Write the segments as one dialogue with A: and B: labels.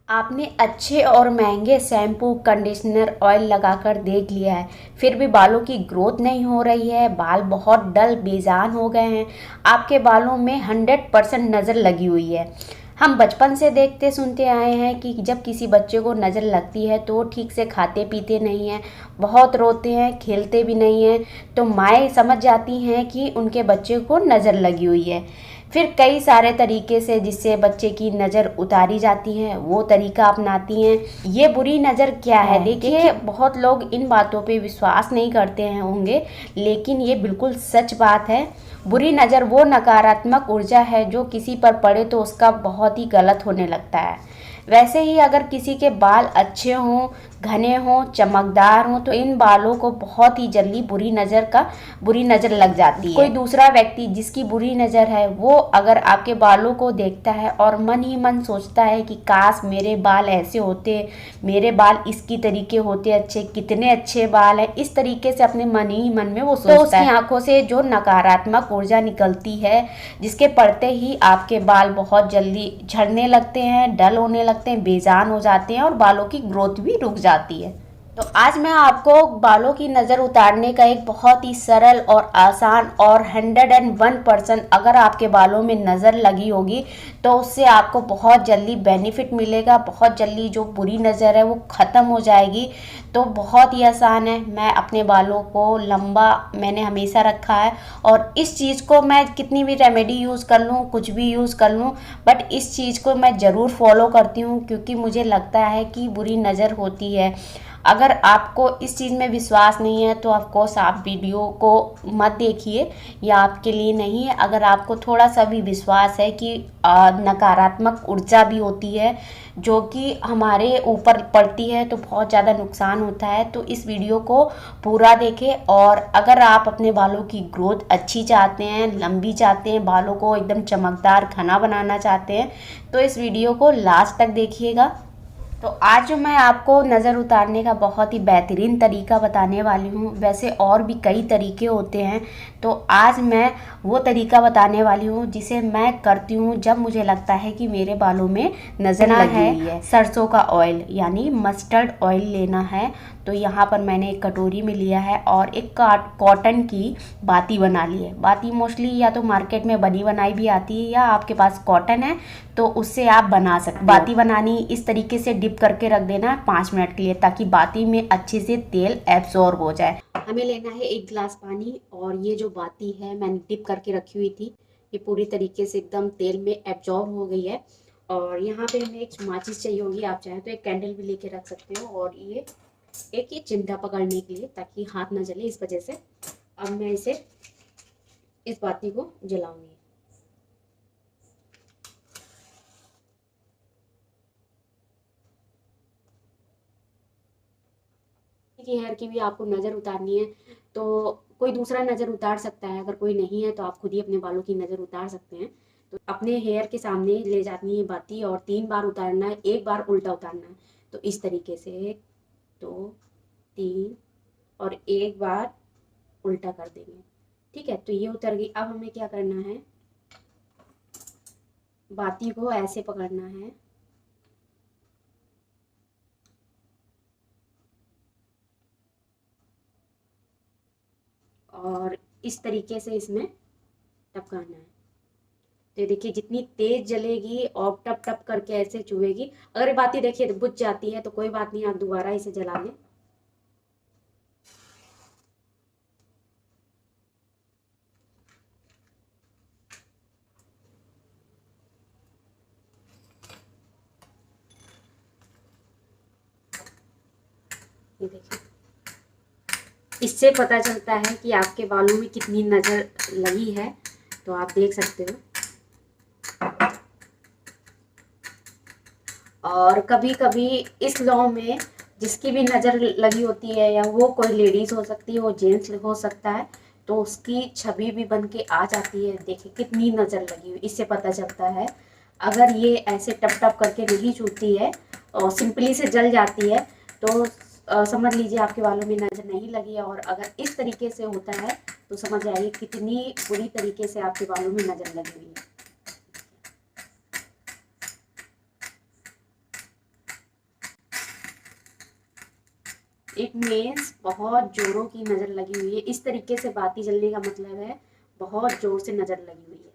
A: आपने अच्छे और महंगे शैम्पू, कंडीशनर, ऑयल लगाकर देख लिया है, फिर भी बालों की ग्रोथ नहीं हो रही है, बाल बहुत डल बेजान हो गए हैं, आपके बालों में 100% नज़र लगी हुई है। हम बचपन से देखते सुनते आए हैं कि जब किसी बच्चे को नज़र लगती है तो वो ठीक से खाते पीते नहीं हैं, बहुत रोते हैं, खेलते भी नहीं हैं, तो माएँ समझ जाती हैं कि उनके बच्चे को नज़र लगी हुई है। फिर कई सारे तरीके से जिससे बच्चे की नज़र उतारी जाती है वो तरीका अपनाती हैं। ये बुरी नज़र क्या है? देखिए, बहुत लोग इन बातों पे विश्वास नहीं करते हैं होंगे, लेकिन ये बिल्कुल सच बात है। बुरी नज़र वो नकारात्मक ऊर्जा है जो किसी पर पड़े तो उसका बहुत ही गलत होने लगता है। वैसे ही अगर किसी के बाल अच्छे हों, घने हों, चमकदार हों, तो इन बालों को बहुत ही जल्दी बुरी नज़र लग जाती है। कोई दूसरा व्यक्ति जिसकी बुरी नज़र है वो अगर आपके बालों को देखता है और मन ही मन सोचता है कि काश मेरे बाल ऐसे होते, मेरे बाल इसकी तरीके होते अच्छे, कितने अच्छे बाल हैं, इस तरीके से अपने मन ही मन में वो सोचता है, तो उसकी आंखों से जो नकारात्मक ऊर्जा निकलती है, जिसके पड़ते ही आपके बाल बहुत जल्दी झड़ने लगते हैं, डल होने लगते हैं, बेजान हो जाते हैं और बालों की ग्रोथ भी रुक जाती है। तो आज मैं आपको बालों की नज़र उतारने का एक बहुत ही सरल और आसान और 101% अगर आपके बालों में नज़र लगी होगी तो उससे आपको बहुत जल्दी बेनिफिट मिलेगा, बहुत जल्दी जो बुरी नज़र है वो ख़त्म हो जाएगी। तो बहुत ही आसान है। मैं अपने बालों को लंबा मैंने हमेशा रखा है और इस चीज़ को मैं कितनी भी रेमेडी यूज़ कर लूँ, कुछ भी यूज़ कर लूँ, बट इस चीज़ को मैं ज़रूर फॉलो करती हूँ क्योंकि मुझे लगता है कि बुरी नज़र होती है। अगर आपको इस चीज़ में विश्वास नहीं है तो ऑफकोर्स आप वीडियो को मत देखिए, या आपके लिए नहीं है। अगर आपको थोड़ा सा भी विश्वास है कि नकारात्मक ऊर्जा भी होती है जो कि हमारे ऊपर पड़ती है तो बहुत ज़्यादा नुकसान होता है, तो इस वीडियो को पूरा देखें। और अगर आप अपने बालों की ग्रोथ अच्छी चाहते हैं, लंबी चाहते हैं, बालों को एकदम चमकदार घना बनाना चाहते हैं, तो इस वीडियो को लास्ट तक देखिएगा। तो आज जो मैं आपको नज़र उतारने का बहुत ही बेहतरीन तरीका बताने वाली हूँ, वैसे और भी कई तरीके होते हैं, तो आज मैं वो तरीका बताने वाली हूँ जिसे मैं करती हूँ जब मुझे लगता है कि मेरे बालों में नज़र लगी हुई है। सरसों का ऑयल यानी मस्टर्ड ऑयल लेना है। तो यहाँ पर मैंने एक कटोरी में लिया है और एक कॉटन की बाती बना ली है। बाती मोस्टली या तो मार्केट में बनी बनाई भी आती है या आपके पास कॉटन है तो उससे आप बना सकते हो। बाती बनानी इस तरीके से डिप करके रख देना है 5 मिनट के लिए ताकि बाती में अच्छे से तेल एब्जॉर्ब हो जाए। हमें लेना है 1 गिलास पानी और ये जो बाती है मैंने डिप करके रखी हुई थी, ये पूरी तरीके से एकदम तेल में एब्जॉर्ब हो गई है। और यहाँ पे हमें एक माचिस चाहिए होगी, आप चाहें तो एक कैंडल भी लेके रख सकते हो, और ये चिमटा पकड़ने के लिए ताकि हाथ ना जले इस वजह से। अब मैं इस बाती को जलाऊंगी। की हेयर की भी आपको नज़र उतारनी है तो कोई दूसरा नज़र उतार सकता है, अगर कोई नहीं है तो आप खुद ही अपने बालों की नज़र उतार सकते हैं। तो अपने हेयर के सामने ले जानी है बाती और 3 बार उतारना है, 1 बार उल्टा उतारना है। तो इस तरीके से 1 2 3 और 1 बार उल्टा कर देंगे। ठीक है, तो ये उतर गई। अब हमें क्या करना है, बाती को ऐसे पकड़ना है और इस तरीके से इसमें टपकाना है। तो ये देखिए जितनी तेज जलेगी और टप टप करके ऐसे चुभेगी। अगर ये बाती देखिए तो बुझ जाती है तो कोई बात नहीं, आप दोबारा इसे जला लें। ये देखिए, इससे पता चलता है कि आपके बालों में कितनी नज़र लगी है, तो आप देख सकते हो। और कभी कभी इस लॉ में जिसकी भी नज़र लगी होती है, या वो कोई लेडीज़ हो सकती है, वो जेंट्स हो सकता है, तो उसकी छवि भी बन के आ जाती है। देखिए कितनी नज़र लगी हुई, इससे पता चलता है। अगर ये ऐसे टप टप करके नहीं छूटती है और सिंपली से जल जाती है तो समझ लीजिए आपके बालों में नज़र नहीं लगी है। और अगर इस तरीके से होता है तो समझ जाइए कितनी बुरी तरीके से आपके बालों में नज़र लगी हुई है। इट मीन्स बहुत जोरों की नज़र लगी हुई है। इस तरीके से बाती जलने का मतलब है बहुत जोर से नज़र लगी हुई है।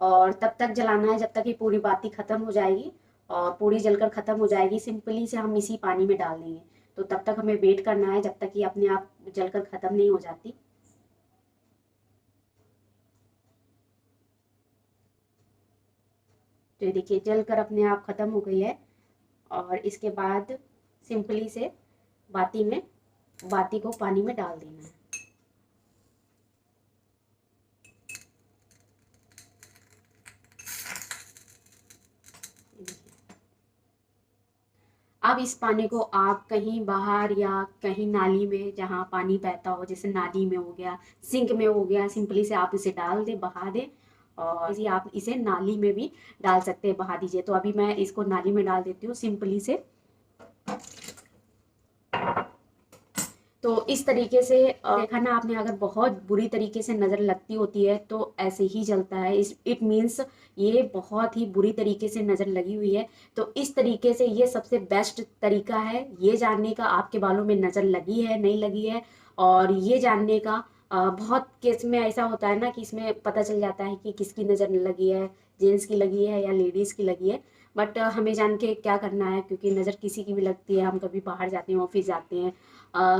A: और तब तक जलाना है जब तक ये पूरी बाती ख़त्म हो जाएगी। और पूरी जलकर ख़त्म हो जाएगी, सिंपली से हम इसी पानी में डाल देंगे। तो तब तक हमें वेट करना है जब तक ये अपने आप जलकर ख़त्म नहीं हो जाती। तो ये देखिए जलकर अपने आप ख़त्म हो गई है। और इसके बाद सिंपली से बाती में बाती को पानी में डाल देना है। अब इस पानी को आप कहीं बाहर या कहीं नाली में जहाँ पानी बहता हो, जैसे नाली में हो गया, सिंक में हो गया, सिंपली से आप इसे डाल दें, बहा दें। और इसी आप इसे नाली में भी डाल सकते हैं, बहा दीजिए। तो अभी मैं इसको नाली में डाल देती हूँ सिंपली से। तो इस तरीके से देखा ना आपने, अगर बहुत बुरी तरीके से नज़र लगती होती है तो ऐसे ही जलता है। इस इट मीन्स ये बहुत ही बुरी तरीके से नज़र लगी हुई है। तो इस तरीके से ये सबसे बेस्ट तरीका है ये जानने का आपके बालों में नज़र लगी है नहीं लगी है। और ये जानने का बहुत केस में ऐसा होता है ना कि इसमें पता चल जाता है कि किसकी नज़र लगी है, जेंट्स की लगी है या लेडीज़ की लगी है। बट हमें जान के क्या करना है, क्योंकि नज़र किसी की भी लगती है, हम कभी बाहर जाते हैं, ऑफिस जाते हैं,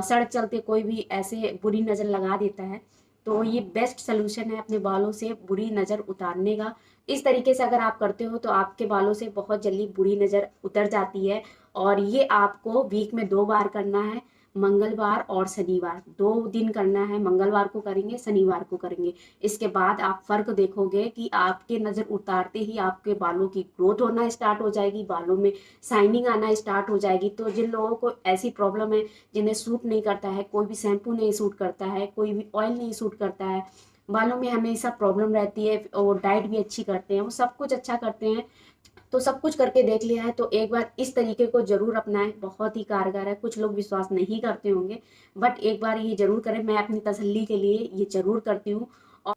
A: सड़क चलते कोई भी ऐसे बुरी नज़र लगा देता है। तो ये बेस्ट सोल्यूशन है अपने बालों से बुरी नज़र उतारने का। इस तरीके से अगर आप करते हो तो आपके बालों से बहुत जल्दी बुरी नज़र उतर जाती है। और ये आपको वीक में 2 बार करना है, मंगलवार और शनिवार। 2 दिन करना है, मंगलवार को करेंगे, शनिवार को करेंगे। इसके बाद आप फ़र्क देखोगे कि आपके नज़र उतारते ही आपके बालों की ग्रोथ होना स्टार्ट हो जाएगी, बालों में शाइनिंग आना स्टार्ट हो जाएगी। तो जिन लोगों को ऐसी प्रॉब्लम है, जिन्हें सूट नहीं करता है, कोई भी शैम्पू नहीं सूट करता है, कोई भी ऑयल नहीं सूट करता है, बालों में हमेशा प्रॉब्लम रहती है, और डाइट भी अच्छी करते हैं, वो सब कुछ अच्छा करते हैं, तो सब कुछ करके देख लिया है तो एक बार इस तरीके को जरूर अपनाएं, बहुत ही कारगर है। कुछ लोग विश्वास नहीं करते होंगे, बट एक बार ये जरूर करें। मैं अपनी तसल्ली के लिए ये जरूर करती हूँ। और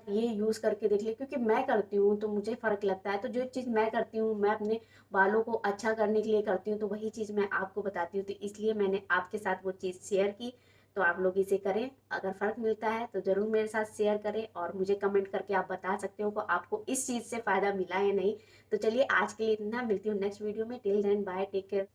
A: ये यूज़ करके देख ले, क्योंकि मैं करती हूँ तो मुझे फ़र्क लगता है। तो जो चीज़ मैं करती हूँ, मैं अपने बालों को अच्छा करने के लिए करती हूँ, तो वही चीज़ मैं आपको बताती हूँ। तो इसलिए मैंने आपके साथ वो चीज़ शेयर की। तो आप लोग इसे करें, अगर फ़र्क मिलता है तो ज़रूर मेरे साथ शेयर करें, और मुझे कमेंट करके आप बता सकते हो कि आपको इस चीज़ से फ़ायदा मिला या नहीं। तो चलिए आज के लिए इतना, मिलती हूँ नेक्स्ट वीडियो में। Till then bye, take care.